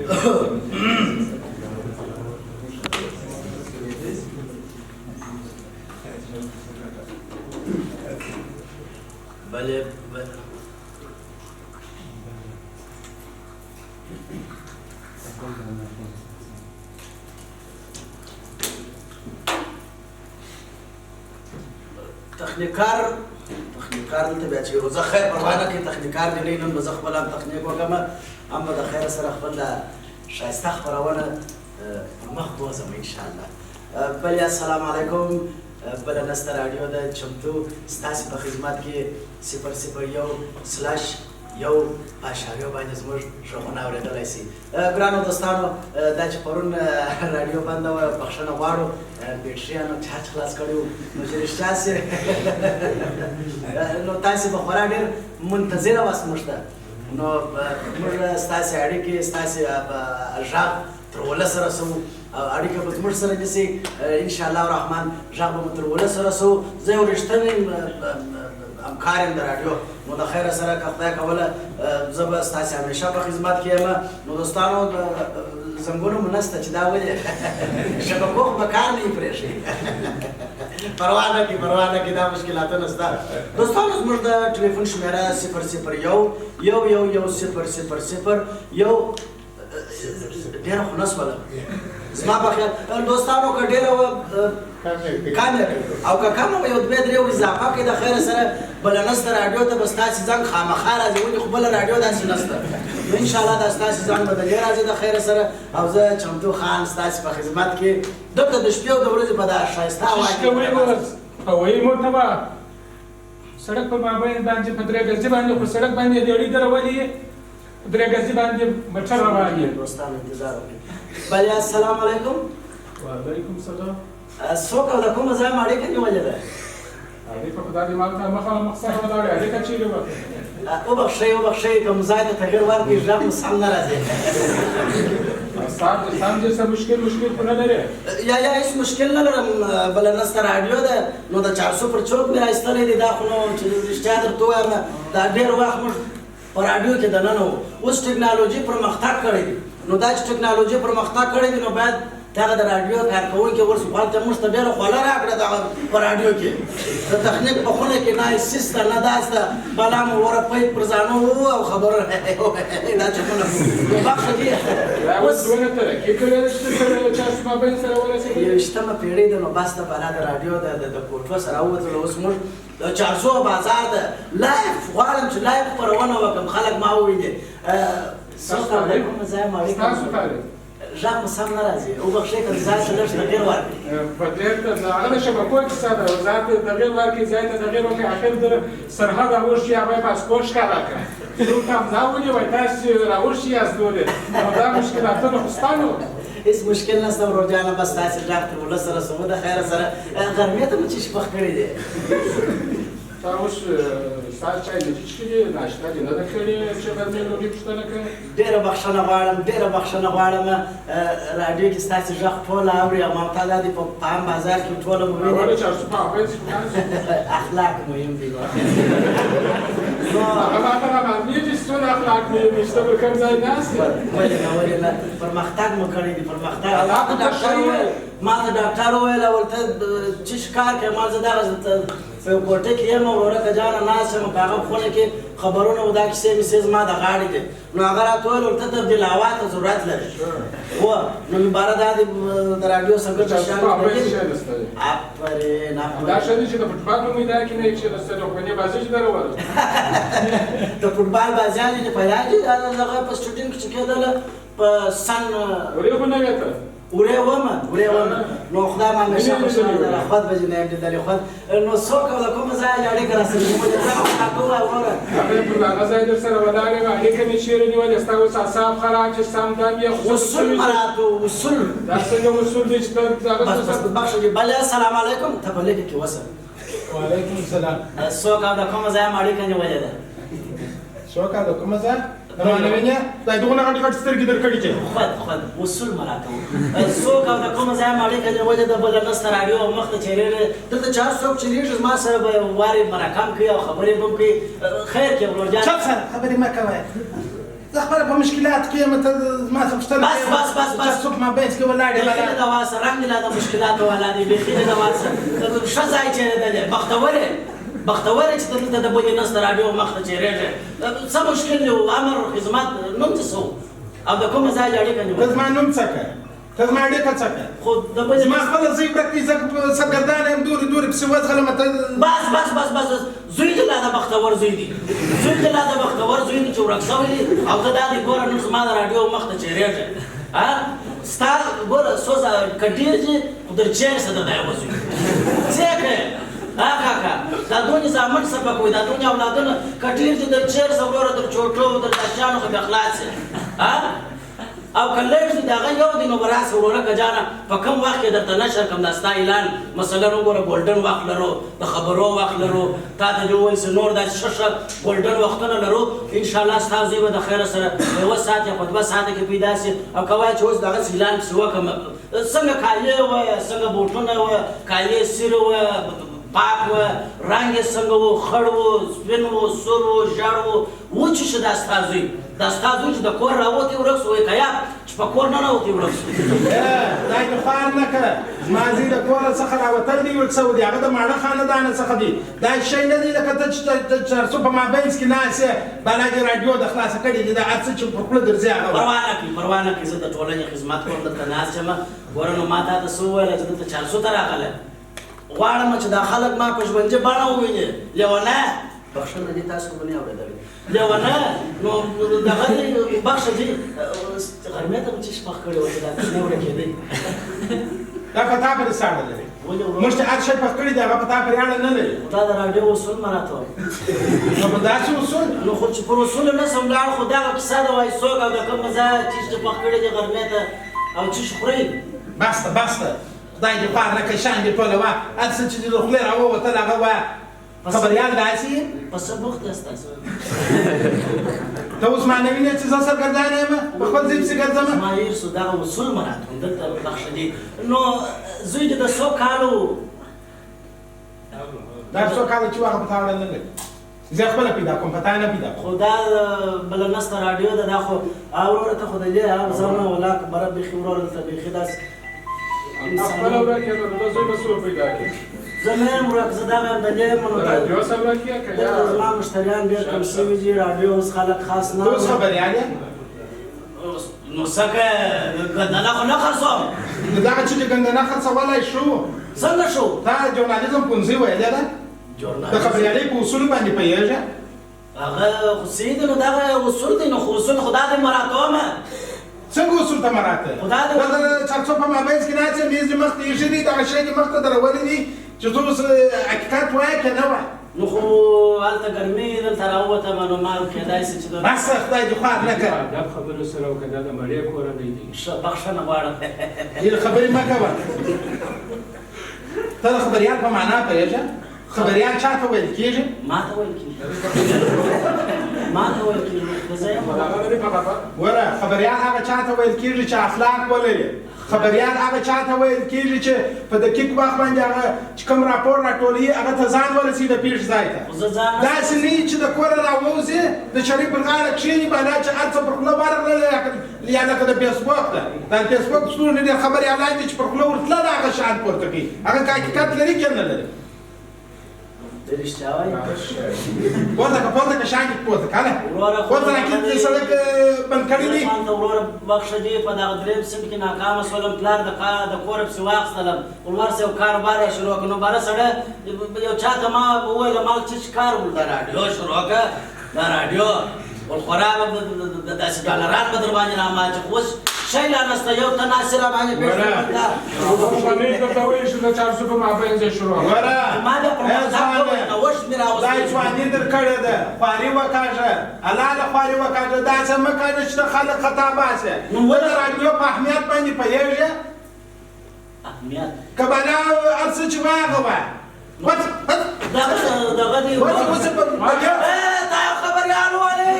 بله تخنیکار دلته بیا چې روزه خیر پروا نه کوي تخنیکار دی نن به زه خپل هم تخنیک وکړم هم به د خیر سره خپل د ښایسته خپرونه مخ بوځم انشاءالله. بله السلام علیکم. بله نسته راډیو د چمتو ستاسې په خدمت کې 001/1 پاشاویو باندې زموږ غږونه اورېدلی سي. ګرانو دوستانو دا چې پرون راډیو بنده وه بخښنه غواړو بیټریانو چارج خلاص کړی و نو چې رښتیا سې نو تاسې به خورا ډېر منتظره واست موږ ته نو موږ ستاسې اړیکې ستاسې غږ تر ولس رسوو او اړیکه به زموږ سره نیسئ انشاءالله الرحمن غږ به مو تر ولس رسوو. زه یو رښتینی همکار یم د راډیو نو د خیره سره که خدای کوله زه به ستاسې همیشه په خدمت کې یم. نو دوستانو زنګونه مو نسته چې دا ولې شبکو خو به کار نه یې پرېښي پروا نه کړي دا مشکلاتونه شته. دوستانو زموږ د ټلیفون شمېره 0011000 ډېره خو نه شوله زما په خیال دوستانو که ډېره کامله او که کمه به یو دوې درې اضافه کړي د خیره سره بله نسته راډیو ته به ستاسې زنګ خامخا راځي ولې خو بله راډیو داسې نسته نو انشاءالله دا ستاسې زنګ به د دې راځي د خیره سره او زه چمتو خان ستاسې په خدمت کې دلته د شپې او د ورځې په دا ښایسته هوا کې هوایي مرتبه سړک په مابین باندې په درې ګزي باندې خو سړک باندې ډېرې درولې درې ګزي باندې موټر روان دي. دوستانو انتظار وکړئ. بله السلام علیکم. وعلیکم سلام. څوک او د کومه ځای مو اړیکه نیولې ده؟ اړیکه خو دا د مال ته مخامخ سره ولاړې اړیکه چیرې وه؟ وبخښئ کوم ځای ته تغیر ورکړئ غږ مو سم نه راځي. سم دې څه مشکل خو نه لرې؟ یا هېڅ مشکل نه لرم. بله نسته راډیو ده نو د 400 پر چوک مې رایستلی دی دا خو نو چې رښتیا درته ووایم دا ډېر وخت موږ په راډیو کې دننه وو. اوس ټکنالوژي پرمختګ کړی دی نو دا چې ټکنالوژي پرمختګ کړی دی نو باید دغه د راډیو کارکوونکي ورته موږ ته ډېره خوله راکړه دغه په راډیو کې د تخنیک په خونه کې نه سیس ته نه دا سته بلا مو وره پیپ پر ځانو وو او خبره دا چپونه نو بخښه دي اوس دونه ترقي کړې ده چې چا مابین سره ورسېږي 21مه پېړۍ ده نو بس ته بلا د راډیو د کوټو سره ووتلو اوس موږ د 400 بازار ده لایف غواړم چې لایف خپرونه وکړم خلک ما وویني ستاسو کوم ځای ما ولیکم غږ مو سم نه راځي وبخښئ که ځای څه لږ تغیر ورکړي په ډېر هغه د شبکو کیسه ده ځای ته تغیر ورکړي ځای ته تغیر وکړي اخر د سرحد راوړشي هغه یې پاسپورټ ښکاره کړه څوک هم دا ونیوئ تاسې راوړشي یاست ولې نو دا مشکلاتونه خو ستا نه وو هیڅ مشکل نشته ورور جانه بس تاسې غږ تر ولس رسوو د خیره سره غرمې ته مو چې شپخ کړی دی تا اوس ستا چای نه دي څښلي ناشته دې نه ده کړې چې غرمې ډوډۍ پوښتنه کوې ډېره بخښنه غواړم راډیو کې ستاسې غږ ټوله اوري او معتاده دي په عام بازار کې ټوله مو ویني ولې 400 اخلاق مهم دي هغه ماته رامعلومېږي چې څونه اخلاق مهم دي چې ته پر کوم ځای ناست یې ولې نه پرمختګ مو کړی دي پرمختګ ما ته ډاکټر وویل ورته چې ښکار کوې ما زه دغه په یو کوټه کې یم وراره که جانه ناست یم په هغه خونه کې خبرونه و دا کیسې مېسې زما د غاړې دي نو هغه راته وویل ورته تبدیل هوا ته ضرورت لري هو نو مې باره دا د راډیو څنګه آفرین دا ښه دي چې د فوټبال په میدان کې نه یې کښېنستلي او فني بازي چې درولو د فوټبال بازیان چې پیدا دي دغه په سټوډینټ کې چې کېدله په سن ورې خو نه وې ته ورې ومه نو خدای مې همیشه خوشحاله دله خود به جناب لیدلې خود نو څوک او د کومه ځایه اړیکه راسره نیولې زه خو تا ته ووایم وروره هغې پر هغه ځای در سره ولاړ یم اړیکه مې چېرې نیولې ستا اوس اعصاب خراب چې سم دم یې اصول مراتو اصول دا څنګه اصول دي چې بس بخښه دې بله السلام علیکم ته په لیکه کې وسه وعلیکم السلام څوک او د کومه ځایه مې اړیکه نیولې ده څوک او د کومه ځای روانوینه دا دغونه غټ غټ سترګې درکړي چې خود اصول مراته څوک او د کومه ځایه مې اړیکه نیولې ده بله نسته راډیو او مخ ته چېرېږي دلته چا څوک چېرېږي زما سره به وارې مرکم کوي او خبرې به هم کوي خیر کې ورور جان چپ سره خبرې مه کوئ ته خپله په مشکلات کې یم ته ما څه پوښتنه بس چارسو په مابینځ کې ولاړ بیخي د دوا سره رنګ لا د مشکلاتو والا دی بیخي د دوا سره ښه ځای چېرې دی بختور چې ته دلته د بلې نسته راډیو مخ ته چېرېږې څه مشکل دی امر خدمت نوم څه سو او د کومه ځای اړیکه نیولې ته زما نوم څه کړه ته زما اړیکه څه کړه خو د بلې زما خپله زوی ورک دی زه سرګردانه یم دورې پسې وځغلم ته بس زوی دې لا د بختور زوی دی چې ورک شوی دی او ته دا دې ګوره نن زما د راډیو مخ ته چېرېږې ستا ګوره سوزه که ډېر دي خو در چېرې څه درته یوه زوی څه کوې کاکا دا دونې زامن سبق وي دا دونې اولادونه که ډېر دي در چېرې څه وروره در چوټو در داشیانو خو بیا خلاص یې او که لږ دي د هغه یو دی نو به راسه ورونه که جانه په کوم وخت کې درته نشر کړم دا ستا اعلان مثلا وګوره ګولډن وخت لرو د خبرو وخت لرو تا ته دې وویل چې نور داسې ښه ګولډن وختونه لرو انشاءالله ستا زوی به د خیره سره یوه ساعت یا په 2 ساعته کې پیدا شي او که وایه چې اوس دغسې اعلان پسې وکړم څنګه کالي وایه څنګه بوټونه وایه کالي سیرې وایه پاک و رنګ یې څنګه و خړ و سپین و سور و ژړ و وچې شه دا ستا زوی چې د کور راوتې ورک سو وایي که یا چې په کور نه راوتې ورک سو دا دې خوار نه کړه زما زوی د کوره څخه راوتل دی ورک سوی دی هغه د ماړه خاندانه څخه دی دا شی نه دی لکه ته چې د چارسو په مابینځ کې ناست یې بلا دې راډیو د خلاصه کړې دي دا هر څه چې پر خوله درځي هغه پروا نه کړي زه د ټولنې خدمت کوم دلته ناست یم ګوره نو ما تا ته څه وویله چې دلته چارسو ته راغلی غواړم چې دا خلک ما په ژوندي بڼه وویني لیونه بخښنه دې تاسو به نه اورېدلې لیونه نو دغه دې بخښه دې غرمې ته مو چې شپخ کړی وه چې دا کوچنی ورکېدی دا په تا پورې ساړه لري موږ چې هر شی پخ کړي دی هغه په تا پورې اړه نه لري دا د راډیو اصول مه راته وایه نو په داسې اصول نو خو چې پر اصولو نه سم لاړ خو دغه کیسه ده وایي څوک او د کوم ځای چیز چې پخ کړي دی غرمې ته او چیش خورئ بس خدای دې پار نه کړي شان دې ټوله وه هر څه چې دې د خولې راووتل هغه وایه خبریال داسې یې په څه بوخت یاست تاسو ته اوس ما نه وینې چې زه سرګردانه یم په خپل ځای پسې ګرځم زما هېر سو دغه اصول مراعات کړم دلته بخښه دي نو زوی دې د څو کالو دا څو کاله چې هغه په تا اړه نه لري زه خپله پیدا کوم په تا نه پیدا کوم خو دا بله نسته راډیو ده دا خو وروره ته خو د دې زونه ولاک بره بیخي وروره دلته بیخي داسې خپله ورکې نو د زوی به څوک پیدا کړي زه نه یم ورک زه دغه یم د دې یم نو راډیو سره ورکې که یا دلته زما مشتریان ډېر کم شوي دي راډیو اوس خلک خاص نه ته اوس خبریال یې نو څه که ګندنه خو نه خرڅوم نو دغه چې دې ګندنه خرڅولی شو څنګه شو تا ژورنالیزم پونځي ویلې ده د خبریالۍ په اصولو باندې پوهېږې هغه خو صحیح دی نو دغه اصول دی نو خو اصول خو دا دی مراعاتومه څنګه اصول ته مراعات دی دا د چارسو په مابینځ کې ناست یم میز دې مخ ته ایښی دی دغه شی دې مخ ته درولي دي چې ته اوس حقیقت وایې که نه وایې نو خو هلته ګرمي دلته راووتم نو ما کېدای شي چې بس خدای دې خوار نه کړه ادب خبرو سره وکړه دا د مړې کورنۍ دي بخښنه غواړم دې خبرې مه کوه ته د خبریال په معنا پوهېږې خبریال چا ته ویل کېږي ما ته ویل کېږي زه یم وره خبریال هغه چا ته ویل کېږي چې اخلاق ولري خبریال هغه چا ته ویل کېږي چې په دقیق وخت باندې هغه چې کوم راپور راټولوي هغه ته ځان ورسوي د پیښ ځای ته داسې نه وي چې د کوره راووځي د چړې پر غاړه کښېني بالا چې هر څه پر خوله ورغلل یا لکه د فیسبوک ده دا د فیسبوک ستوري ډېر خبریالان دي چې پر خوله ورتله د هغه شان پورته کوي هغه که حقیقت لري که نه لري رښتیا وایي پورته که شان دې پورته کنه پورته راکېد دې سړک بند کړي دي ته وروره بخښه دې په دغه درېیم صنف کې ناکامه شولم پلار د کوره پسې واخیستلم ورسې یو کاروبار یې شروع کړ نو باره سړی یو چا ته ما وویله ما چې کار وکړو د راډیو شروع کړه د راډیو خورا داسې ډالران به در باندې راماچي خو اوس شی لا نشته یو ته ناصر راباندې پېښ ما بیا په مذهب وویل نوښت مې راوستی دا ځواني در کړې ده خواري وکاږه حلاله خواري وکاږه داسې مه کاږه چې د خلک خطا باسې ته د راډیو په اهمیت باندې پوهېږې اهمیت که بلا هر څه چې واغه وه دغه دی دا یو خبریال والی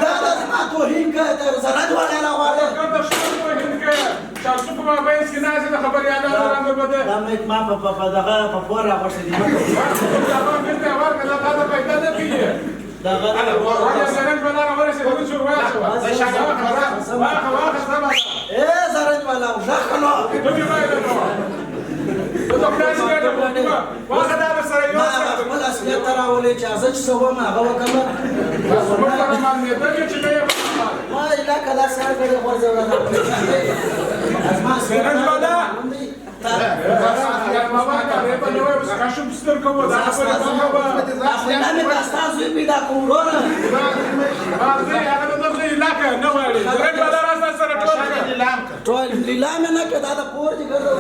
دا زما توهین که زرد والی راغواړی تاسو په مابینځ کې ناست د خبریالانو رنګ بده دا مې ما په دغه په پور راغوښتې دي دا بیرته ورکړه دا د پیدا نه کیږي دغه وایا زرنج بلا راورسېد نو شروع وایو واخه اے زرنج والا ځکه ته به وایې ته خلاص کړه واخه دا سره یو ما خپل اصلیت راولې چې ازه چې سوم هغه وکړه تاسو په اړه باندې ته چې نه ما علاقه لا سره کړې ورځه ولا ازما زرنج والا یا ماما دا به په نوې وس کښم ستر کوو دا په دا مې تاسو یې پیدا کوم ورونه راځي هغه د دې علاقه نه وایي زرنج والا راځه سره ټول لیلام نه کدا دا پور دي ګرځو